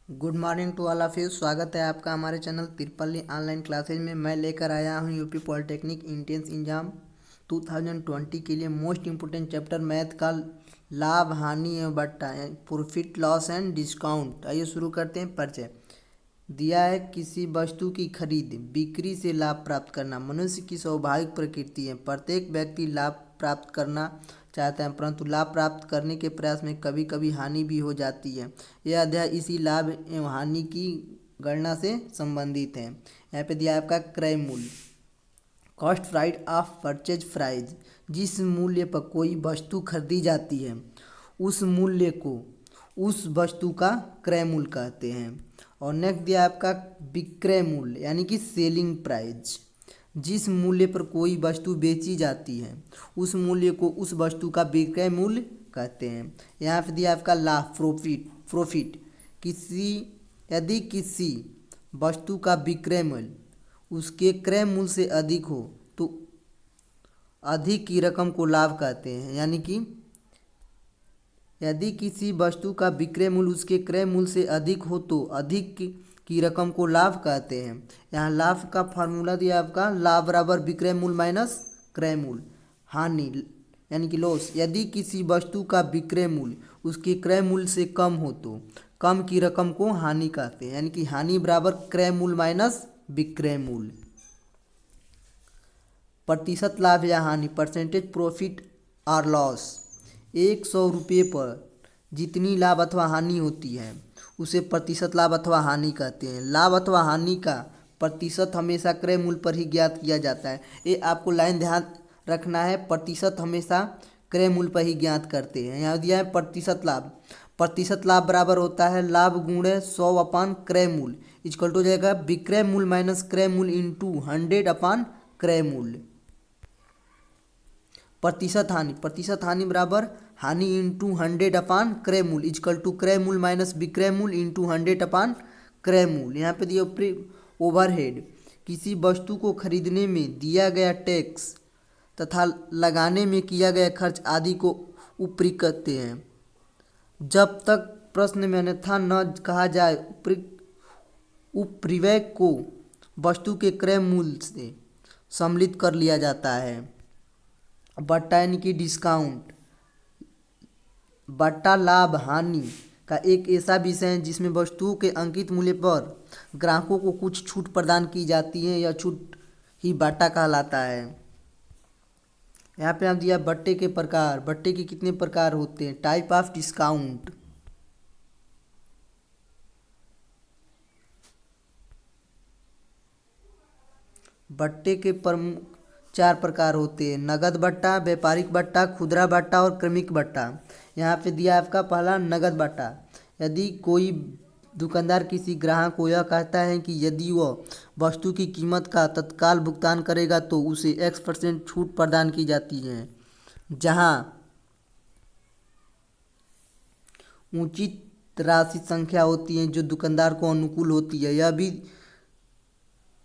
Good morning to all of you. स्वागत है आपका हमारे चैनल तिरपल्ली ऑनलाइन क्लासेज में। मैं लेकर आया हूं यूपी पॉलिटेक्निक एंट्रेंस एग्जाम 2020 के लिए मोस्ट इम्पोर्टेंट चैप्टर मैथ का लाभ हानि एवं बट्टा प्रॉफिट लॉस एंड डिस्काउंट। आइए शुरू करते हैं। परिचय दिया है। किसी वस्तु की खरीद बिक्री से लाभ प्राप्त करना मनुष्य की स्वाभाविक प्रकृति है। प्रत्येक व्यक्ति लाभ प्राप्त करना चाहता है, परंतु लाभ प्राप्त करने के प्रयास में कभी कभी हानि भी हो जाती है। यह अध्याय इसी लाभ एवं हानि की गणना से संबंधित है। यहाँ पे दिया है आपका क्रय मूल्य, cost price of purchase price. जिस मूल्य पर कोई वस्तु खरीदी जाती है उस मूल्य को उस वस्तु का क्रय मूल्य कहते हैं। और नेक्स्ट दिया आपका विक्रय मूल्य यानी कि सेलिंग प्राइस। जिस मूल्य पर कोई वस्तु बेची जाती है उस मूल्य को उस वस्तु का विक्रय मूल्य कहते हैं। यहाँ पे दिया आपका लाभ प्रॉफिट यदि किसी वस्तु का विक्रय मूल्य उसके क्रय मूल्य से अधिक हो तो अधिक की रकम को लाभ कहते हैं। यानी कि यदि किसी वस्तु का विक्रय मूल्य उसके क्रय मूल्य से अधिक हो तो अधिक की रकम को लाभ कहते हैं। यहाँ लाभ का फार्मूला दिया आपका लाभ बराबर विक्रय मूल्य माइनस क्रय मूल्य। हानि यानी कि लॉस, यदि किसी वस्तु का विक्रय मूल्य उसके क्रय मूल्य से कम हो तो कम की रकम को हानि कहते हैं। यानी कि हानि बराबर क्रय मूल्य माइनस विक्रय मूल्य। प्रतिशत लाभ या हानि परसेंटेज प्रॉफिट और लॉस। 100 रुपये पर जितनी लाभ अथवा हानि होती है उसे प्रतिशत लाभ अथवा हानि कहते हैं। लाभ अथवा हानि का प्रतिशत हमेशा क्रय मूल्य पर ही ज्ञात किया जाता है। ये आपको लाइन ध्यान रखना है, प्रतिशत हमेशा क्रय मूल्य पर ही ज्ञात करते हैं। यहाँ दिया है प्रतिशत लाभ। प्रतिशत लाभ बराबर होता है लाभ गुणे 100 अपान क्रय मूल्य इक्वल टू हो जाएगा विक्रय मूल्य माइनस क्रय मूल्य इंटू 100 अपान क्रय मूल्य। प्रतिशत हानि बराबर हानि इंटू 100 अपान क्रय मूल्य इक्वल टू क्रय मूल्य माइनस विक्रय मूल्य इंटू 100 अपान क्रय मूल्य। यहाँ पे दिया ओवरहेड, किसी वस्तु को खरीदने में दिया गया टैक्स तथा लगाने में किया गया खर्च आदि को ऊपरी कहते हैं। जब तक प्रश्न में अन्यथा न कहा जाए उपरिव्यय को वस्तु के क्रय मूल्य से सम्मिलित कर लिया जाता है। बट्टा यानी कि डिस्काउंट। बट्टा लाभ हानि का एक ऐसा विषय है जिसमें वस्तुओं के अंकित मूल्य पर ग्राहकों को कुछ छूट प्रदान की जाती है। यह छूट ही बट्टा कहलाता है। यहाँ पे आप दिया बट्टे के प्रकार। बट्टे के कितने प्रकार होते हैं? Type of discount. बट्टे के प्रमुख 4 प्रकार होते हैं: नगद बट्टा, व्यापारिक बट्टा, खुदरा बट्टा और क्रमिक बट्टा। यहाँ पे दिया आपका पहला नगद बट्टा। यदि कोई दुकानदार किसी ग्राहक को यह कहता है कि यदि वह वस्तु की कीमत का तत्काल भुगतान करेगा तो उसे X% छूट प्रदान की जाती है। जहाँ उचित राशि संख्या होती है जो दुकानदार को अनुकूल होती है, यह भी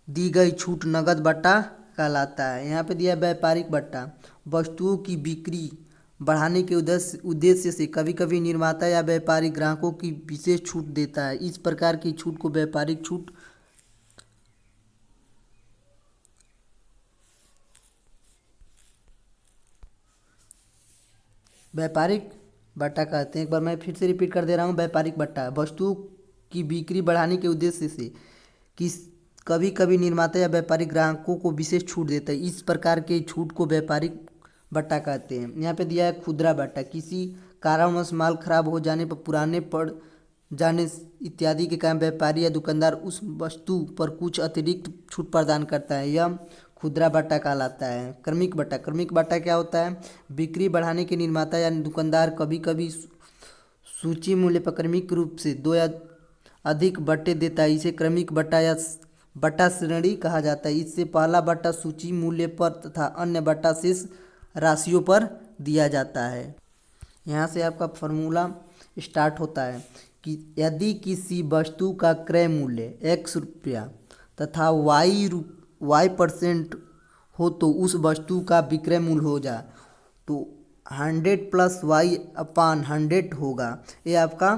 दी गई छूट नगद बट्टा कहलाता है। यहाँ पे दिया व्यापारिक बट्टा। वस्तुओं की बिक्री बढ़ाने के उद्देश्य से कभी कभी निर्माता या व्यापारी ग्राहकों की विशेष छूट देता है। इस प्रकार की छूट को व्यापारिक छूट व्यापारिक बट्टा कहते हैं। एक बार मैं फिर से रिपीट कर दे रहा हूँ। व्यापारिक बट्टा वस्तुओं की बिक्री बढ़ाने के उद्देश्य से किस कभी कभी निर्माता या व्यापारी ग्राहकों को विशेष छूट देता है। इस प्रकार के छूट को व्यापारिक बट्टा कहते हैं। यहाँ पे दिया है खुदरा बट्टा। किसी कारणवश माल खराब हो जाने पर, पुराने पड़ जाने इत्यादि के कारण व्यापारी या दुकानदार उस वस्तु पर कुछ अतिरिक्त छूट प्रदान करता है। यह खुदरा बट्टा कहलाता है। क्रमिक बट्टा। क्रमिक बट्टा क्या होता है? बिक्री बढ़ाने के निर्माता या दुकानदार कभी कभी सूची मूल्य पर क्रमिक रूप से 2 या अधिक बट्टे देता है। इसे क्रमिक बट्टा या बट्टा श्रेणी कहा जाता है। इससे पहला बट्टा सूची मूल्य पर तथा अन्य बट्टा शेष राशियों पर दिया जाता है। यहाँ से आपका फॉर्मूला स्टार्ट होता है कि यदि किसी वस्तु का क्रय मूल्य X रुपया तथा Y% हो तो उस वस्तु का विक्रय मूल्य हो जाए तो 100 + Y/100 होगा। ये आपका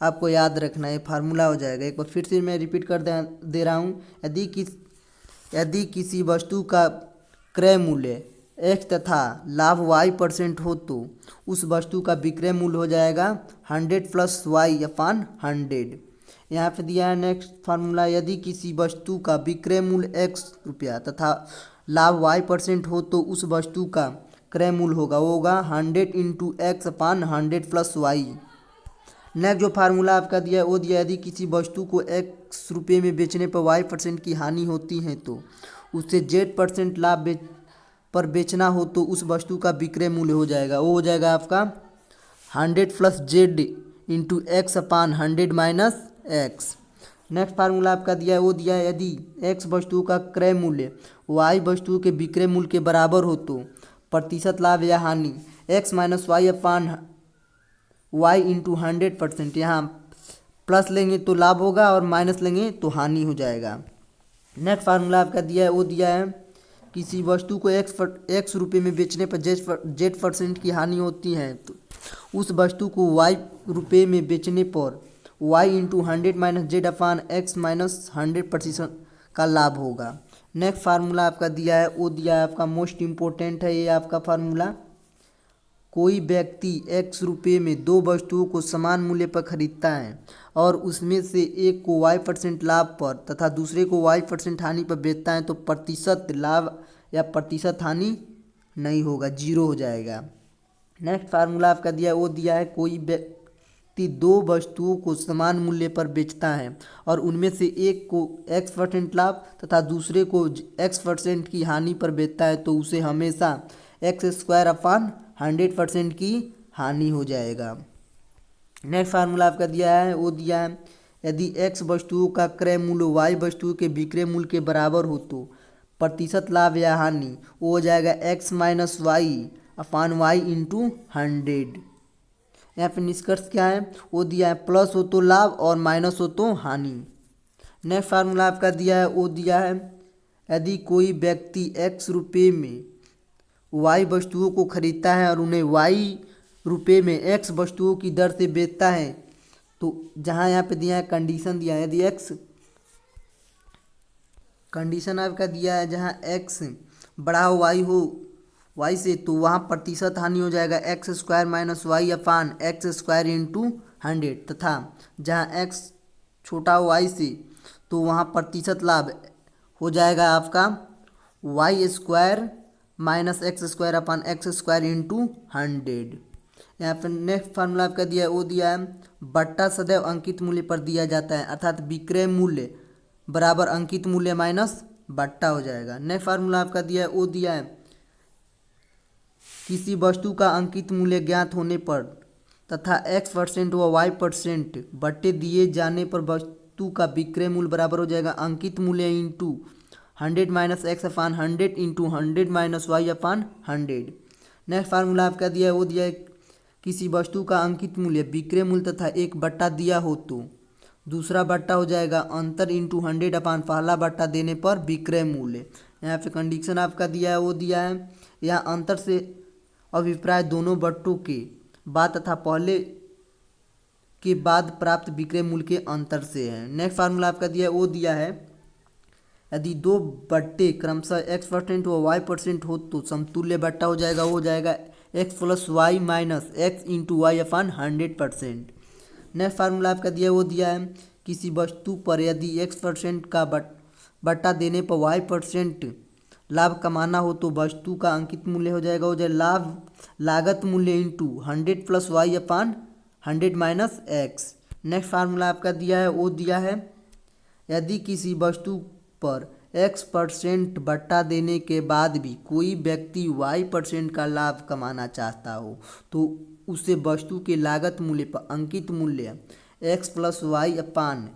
आपको याद रखना है, फार्मूला हो जाएगा। एक बार फिर से मैं रिपीट कर दे रहा हूँ। यदि किसी वस्तु का क्रय मूल्य x तथा लाभ y% हो तो उस वस्तु का विक्रय मूल्य हो जाएगा 100 + y/100। यहाँ पे दिया है नेक्स्ट फार्मूला, यदि किसी वस्तु का विक्रय मूल्य x रुपया तथा लाभ y% हो तो उस वस्तु का क्रय मूल्य होगा 100 × x/100 + y। नेक्स्ट जो फार्मूला आपका दिया है वो दिया, यदि किसी वस्तु को x रुपये में बेचने पर y% की हानि होती है तो उससे z% लाभ पर बेचना हो तो उस वस्तु का विक्रय मूल्य हो जाएगा, वो हो जाएगा आपका 100 + z × x/100 - x। Next formula आपका दिया है वो दिया है, यदि x वस्तु का क्रय मूल्य y वस्तु के विक्रय मूल्य के बराबर हो तो प्रतिशत लाभ या हानि x - y × 100%। यहाँ प्लस लेंगे तो लाभ होगा और माइनस लेंगे तो हानि हो जाएगा। नेक्स्ट फार्मूला आपका दिया है वो दिया है, किसी वस्तु को x रुपये में बेचने पर z% की हानि होती है तो उस वस्तु को y रुपये में बेचने पर y × 100 - z/x - 100% का लाभ होगा। नेक्स्ट फार्मूला आपका दिया है वो दिया है आपका मोस्ट इम्पोर्टेंट है ये आपका फार्मूला, कोई व्यक्ति x रुपये में दो वस्तुओं को समान मूल्य पर खरीदता है और उसमें से एक को y% लाभ पर तथा दूसरे को y% हानि पर बेचता है तो प्रतिशत लाभ या प्रतिशत हानि नहीं होगा, 0 हो जाएगा। नेक्स्ट फार्मूला आपका दिया वो दिया है, कोई व्यक्ति दो वस्तुओं को समान मूल्य पर बेचता है और उनमें से एक को x% लाभ तथा दूसरे को x% की हानि पर बेचता है तो उसे हमेशा x² 100% की हानि हो जाएगा। नेक्स्ट फार्मूला आपका दिया है वो दिया है, यदि x वस्तुओं का क्रय मूल्य y वस्तु के विक्रय मूल्य के बराबर हो तो प्रतिशत लाभ या हानि वो हो जाएगा x - y/y × 100। यहाँ पे निष्कर्ष क्या है वो दिया है, प्लस हो तो लाभ और माइनस हो तो हानि। नेक्स्ट फार्मूला आपका दिया है वो दिया है, यदि कोई व्यक्ति x रुपये में y वस्तुओं को खरीदता है और उन्हें y रुपये में x वस्तुओं की दर से बेचता है तो जहाँ यहाँ पे दिया है कंडीशन दिया है, यदि x कंडीशन आपका दिया है जहाँ x बड़ा हो y से तो वहाँ प्रतिशत हानि हो जाएगा x² - y/x² × 100 तथा जहाँ x छोटा हो y से तो वहाँ प्रतिशत लाभ हो जाएगा आपका y² - x² × 100। यहाँ पर नेक्स्ट फार्मूला आपका दिया है वो दिया है, बट्टा सदैव अंकित मूल्य पर दिया जाता है अर्थात विक्रय मूल्य बराबर अंकित मूल्य माइनस बट्टा हो जाएगा। नेक्स्ट फार्मूला आपका दिया है वो दिया है, किसी वस्तु का अंकित मूल्य ज्ञात होने पर तथा x% व y% बट्टे दिए जाने पर वस्तु का विक्रय मूल्य बराबर हो जाएगा अंकित मूल्य × 100 - x/100 × 100 - y/100। नेक्स्ट फार्मूला आपका दिया है वो दिया है, किसी वस्तु का अंकित मूल्य विक्रय मूल्य तथा एक बट्टा दिया हो तो दूसरा बट्टा हो जाएगा अंतर × 100 पहला बट्टा देने पर विक्रय मूल्य। यहाँ पे कंडीशन आपका दिया है वो दिया है, यहाँ अंतर से अभिप्राय दोनों बट्टों के बाद तथा पहले के बाद प्राप्त विक्रय मूल्य के अंतर से है। नेक्स्ट फार्मूला आपका दिया है वो दिया है, यदि दो बट्टे क्रमशः x% व y% हो तो समतुल्य बट्टा हो जाएगा, वो हो जाएगा x + y - x × y/100%। Next formula आपका दिया है वो दिया है, किसी वस्तु पर यदि x% का बट्टा देने पर y% लाभ कमाना हो तो वस्तु का अंकित मूल्य हो जाएगा लागत मूल्य × 100 + y/100 - x। नेक्स्ट फार्मूला आपका दिया है वो दिया है, यदि किसी वस्तु पर x% बट्टा देने के बाद भी कोई व्यक्ति y% का लाभ कमाना चाहता हो तो उसे वस्तु के लागत मूल्य पर अंकित मूल्य x + y/100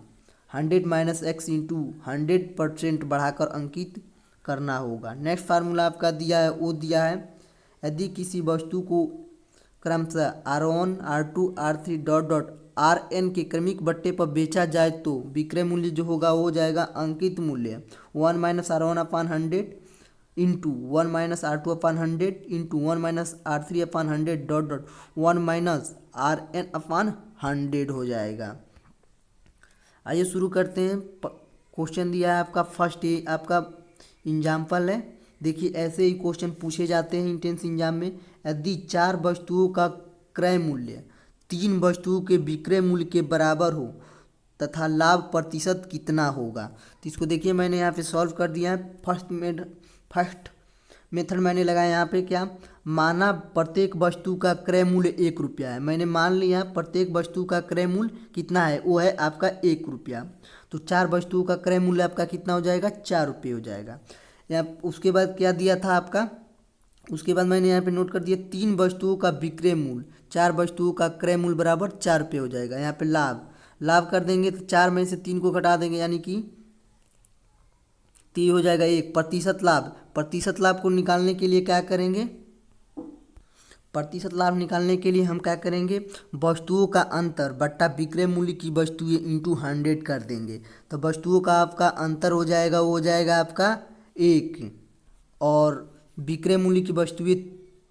- x × 100% बढ़ाकर अंकित करना होगा। नेक्स्ट फार्मूला आपका दिया है वो दिया है, यदि किसी वस्तु को क्रमशः R1 R2 R3 Rn के क्रमिक बट्टे पर बेचा जाए तो विक्रय मूल्य जो होगा वो हो जाएगा अंकित मूल्य 1 - R1/100 × 1 - R2/100 × 1 - R3/100 1 - Rn/100 हो जाएगा। आइए शुरू करते हैं। क्वेश्चन दिया है आपका फर्स्ट, ये आपका एग्जाम्पल है। देखिए ऐसे ही क्वेश्चन पूछे जाते हैं इंट्रेंस एग्जाम में। यदि 4 वस्तुओं का क्रय मूल्य 3 वस्तुओं के विक्रय मूल्य के बराबर हो तथा लाभ प्रतिशत कितना होगा। तो इसको देखिए मैंने यहाँ पे सॉल्व कर दिया है। फर्स्ट मेथड मैंने लगाया यहाँ पे, क्या माना प्रत्येक वस्तु का क्रय मूल्य 1 रुपया है। मैंने मान लिया प्रत्येक वस्तु का क्रय मूल्य कितना है, वो है आपका 1 रुपया। तो 4 वस्तुओं का क्रय मूल्य आपका कितना हो जाएगा, 4 रुपये हो जाएगा। या उसके बाद क्या दिया था आपका, उसके बाद मैंने यहाँ पे नोट कर दिया 3 वस्तुओं का विक्रय मूल्य, 4 वस्तुओं का क्रय मूल्य बराबर 4 रुपये हो जाएगा। यहाँ पे लाभ कर देंगे तो 4 में से 3 को घटा देंगे, यानी कि 3 हो जाएगा 1। प्रतिशत लाभ को निकालने के लिए क्या करेंगे, प्रतिशत लाभ निकालने के लिए हम क्या करेंगे, वस्तुओं का अंतर बट्टा विक्रय मूल्य की वस्तुएं इंटू 100 कर देंगे। तो वस्तुओं का आपका अंतर हो जाएगा, वो हो जाएगा आपका 1, और विक्रय मूल्य की वस्तुएं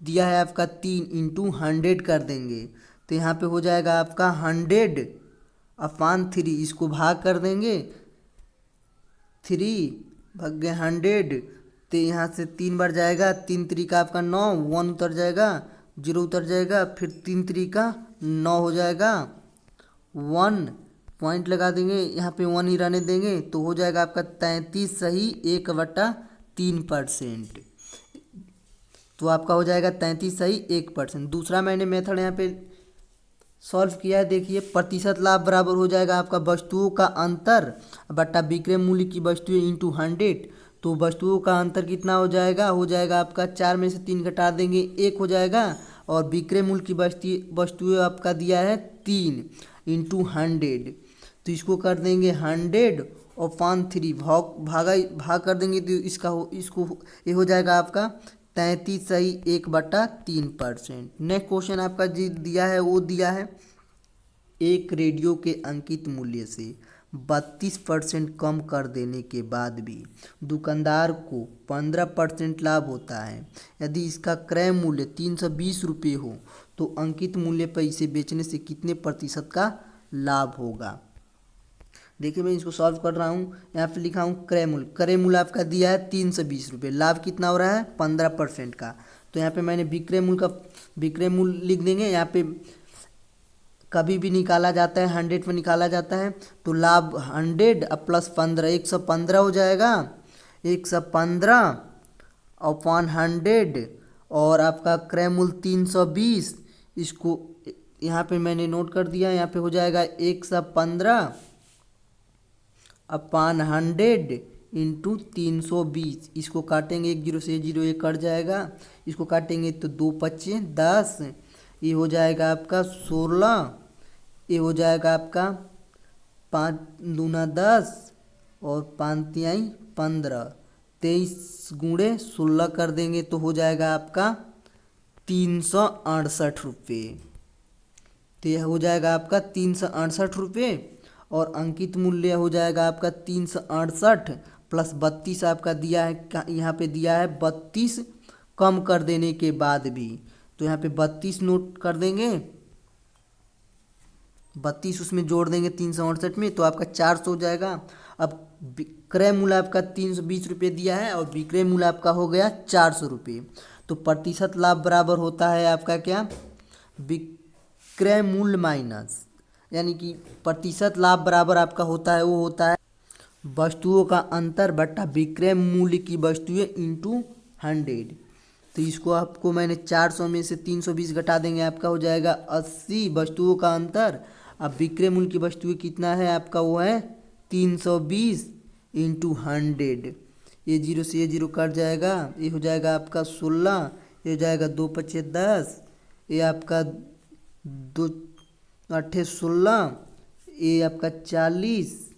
दिया है आपका 3 इंटू 100 कर देंगे। तो यहाँ पे हो जाएगा आपका 100/3, इसको भाग कर देंगे, 3 भाग गए 100, तो यहाँ से 3 बार जाएगा, 3 तरीका आपका 9, 1 उतर जाएगा, 0 उतर जाएगा, फिर 3 तरीका 9 हो जाएगा, 1 पॉइंट लगा देंगे, यहाँ पे 1 ही रहने देंगे। तो हो जाएगा आपका 33 सही 1/3%। तो आपका हो जाएगा 33 सही 1%। दूसरा मैंने मेथड यहाँ पे सॉल्व किया है। देखिए प्रतिशत लाभ बराबर हो जाएगा आपका वस्तुओं का अंतर बट्टा विक्रय मूल्य की वस्तुएं इंटू 100। तो वस्तुओं का अंतर कितना हो जाएगा आपका 4 में से 3 घटा देंगे, 1 हो जाएगा, और विक्रय मूल्य की वस्तुएं आपका दिया है 3 इंटू 100। तो इसको कर देंगे 100/3, भाग कर देंगे, तो इसको ये हो जाएगा आपका 33 सही 1/3%। नेक्स्ट क्वेश्चन आपका जी दिया है, वो दिया है एक रेडियो के अंकित मूल्य से 32% कम कर देने के बाद भी दुकानदार को 15% लाभ होता है। यदि इसका क्रय मूल्य 320 रुपये हो तो अंकित मूल्य पर इसे बेचने से कितने प्रतिशत का लाभ होगा। देखिए मैं इसको सॉल्व कर रहा हूँ। यहाँ पे लिखा हूँ क्रय मूल्य आपका दिया है 320 रुपये, लाभ कितना हो रहा है 15% का। तो यहाँ पे मैंने विक्रय मूल्य लिख देंगे। यहाँ पे कभी भी निकाला जाता है 100 में निकाला जाता है, तो लाभ 100 प्लस 15 115 हो जाएगा, 115/100, और आपका क्रय मूल्य 320, इसको यहाँ पे मैंने नोट कर दिया। यहाँ पे हो जाएगा 115/100 इंटू 320। इसको काटेंगे, 1 0 से 0 1 कट जाएगा, इसको काटेंगे तो 2 5 10, ये हो जाएगा आपका 16, ये हो जाएगा आपका 5 दूना 10 और 5 तिहाई 15, 23 गुणे 16 कर देंगे तो हो जाएगा आपका 368 रुपये। तो यह हो जाएगा आपका 368 रुपये, और अंकित मूल्य हो जाएगा आपका 368 प्लस 32 आपका दिया है, यहाँ पे दिया है 32 कम कर देने के बाद भी। तो यहाँ पे 32 नोट कर देंगे, 32 उसमें जोड़ देंगे 368 में, तो आपका 400 हो जाएगा। अब क्रय मूल्य आपका 320 रुपये दिया है और विक्रय मूल्य आपका हो गया 400 रुपये। तो प्रतिशत लाभ बराबर होता है आपका क्या, विक्रय मूल्य माइनस, यानी कि प्रतिशत लाभ बराबर आपका होता है, वो होता है वस्तुओं का अंतर बट्टा विक्रय मूल्य की वस्तुएं इंटू 100। तो इसको आपको मैंने 400 में से 320 घटा देंगे, आपका हो जाएगा 80 वस्तुओं का अंतर। अब विक्रय मूल्य की वस्तुएं कितना है आपका, वो है 320 इंटू 100। ये 0 से ये 0 कट जाएगा, ये हो जाएगा आपका 16, ये हो जाएगा 2 5 10, ये आपका 2 8 16, ये आपका 40,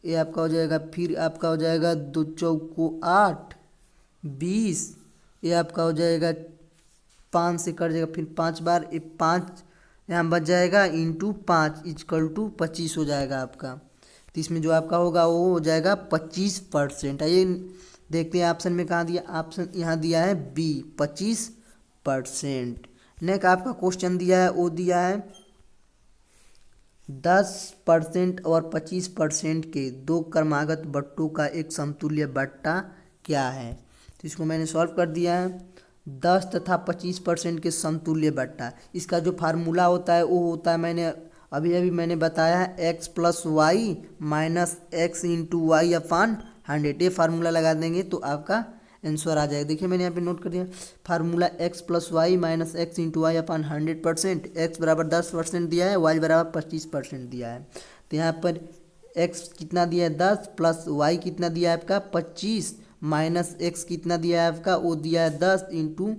ये आपका हो जाएगा, फिर आपका हो जाएगा 2 चौको 8 20, ये आपका हो जाएगा 5 से कट जाएगा, फिर 5 बार, ये 5 यहाँ बच जाएगा इंटू 5 = 25 हो जाएगा आपका। तो इसमें जो आपका होगा वो हो जाएगा 25%। आइए देखते हैं ऑप्शन में कहाँ दिया, ऑप्शन यहाँ दिया है बी 25%। नेक्स्ट आपका क्वेश्चन दिया है, वो दिया है 10% और 25% के दो क्रमागत बट्टों का एक समतुल्य बट्टा क्या है। तो इसको मैंने सॉल्व कर दिया है। 10 तथा 25% के समतुल्य बट्टा, इसका जो फार्मूला होता है वो होता है, मैंने अभी अभी मैंने बताया है, x plus y minus x into y upon 100। ये फार्मूला लगा देंगे तो आपका आंसर आ जाएगा। देखिए मैंने यहाँ पे नोट कर दिया, formula x plus y minus x into y upon 100%। X बराबर 10% दिया है, वाई बराबर 25% दिया है। तो यहाँ पर एक्स कितना दिया है 10, प्लस वाई कितना दिया है आपका 25, माइनस एक्स कितना दिया है आपका, वो दिया है 10 इंटू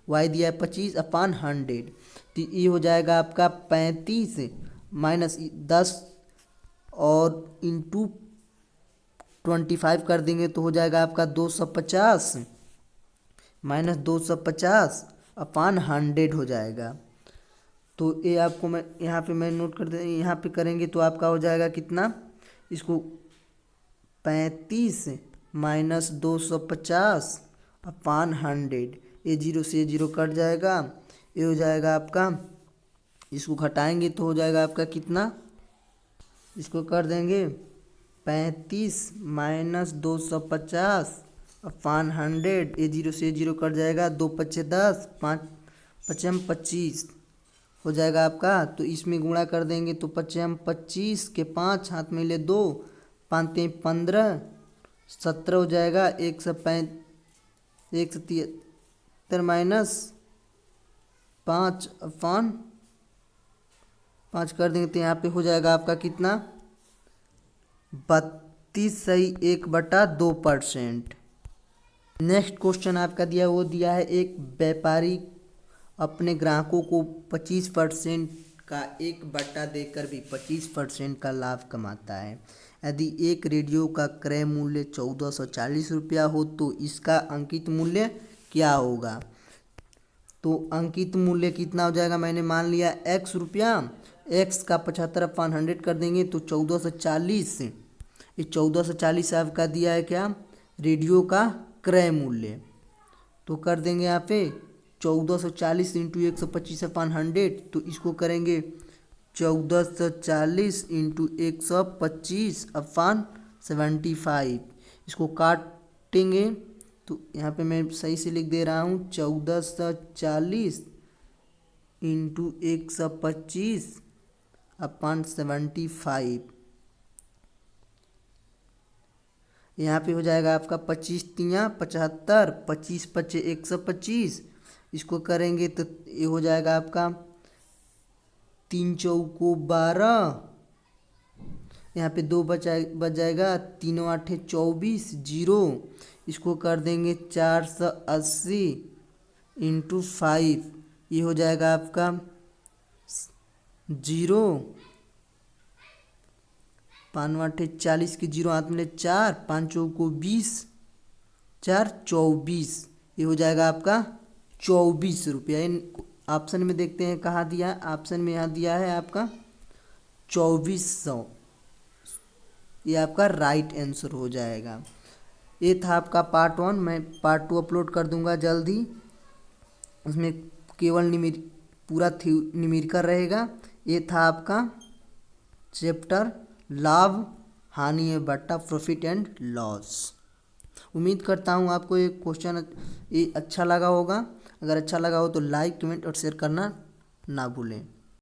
वाई दिया है 25 अपान 100। तो ये हो जाएगा आपका 35 माइनस 10 और इंटू 25 कर देंगे तो हो जाएगा आपका 250 माइनस 250 अपान 100 हो जाएगा। तो ये आपको मैं यहाँ पे मैं नोट कर दे, यहाँ पे करेंगे तो आपका हो जाएगा कितना, इसको 35 माइनस 250 अपान 100। ये जीरो से जीरो कट जाएगा, ये हो जाएगा आपका, इसको घटाएंगे तो हो जाएगा आपका कितना, इसको कर देंगे 35 माइनस 250 अपान 100। ये जीरो से जीरो कट जाएगा, 2 पच्चे 10, 5 पचम 25 हो जाएगा आपका। तो इसमें गुणा कर देंगे तो पचम 25 के 5 हाथ में ले 2, 5 15 17 हो जाएगा। 173 माइनस 5 अपान 5 कर देंगे तो यहाँ पे हो जाएगा आपका कितना, 32.1/2%। नेक्स्ट क्वेश्चन आपका दिया, वो दिया है एक व्यापारी अपने ग्राहकों को 25% का एक बट्टा देकर भी 25% का लाभ कमाता है। यदि एक रेडियो का क्रय मूल्य 1440 रुपया हो तो इसका अंकित मूल्य क्या होगा। तो अंकित मूल्य कितना हो जाएगा, मैंने मान लिया एक्स रुपया, एक्स का 75 अपान 100 कर देंगे तो 1440। ये 1440 आपका दिया है क्या, रेडियो का क्रय मूल्य। तो कर देंगे यहाँ पे 1440 इंटू 125 अपान 100। तो इसको करेंगे 1440 इंटू 125 अपान 75। इसको काटेंगे तो यहाँ पे मैं सही से लिख दे रहा हूँ, 1440 इंटू 125 अपान 75। यहाँ पे हो जाएगा आपका 25 तियाँ 75, 25 पच्चे 125। इसको करेंगे तो ये हो जाएगा आपका 3 चौको 12, यहाँ पे 2 बच जाएगा, 3 आठे 24 जीरो। इसको कर देंगे 480 इंटू 5, ये हो जाएगा आपका 0, 5 आठे 40 के जीरो हाथ में 4, 5 चौको 20, 4 24। ये हो जाएगा आपका 24 रुपया। इन ऑप्शन में देखते हैं कहाँ दिया है, ऑप्शन में यहाँ दिया है आपका 2400। ये आपका राइट आंसर हो जाएगा। ये था आपका पार्ट 1। मैं पार्ट 2 अपलोड कर दूंगा जल्द ही। उसमें केवल पूरा न्यूमेरिकल रहेगा। ये था आपका चैप्टर लाभ हानि बट्टा, प्रॉफिट एंड लॉस। उम्मीद करता हूँ आपको ये क्वेश्चन ये अच्छा लगा होगा। अगर अच्छा लगा हो तो लाइक कमेंट और शेयर करना ना भूलें।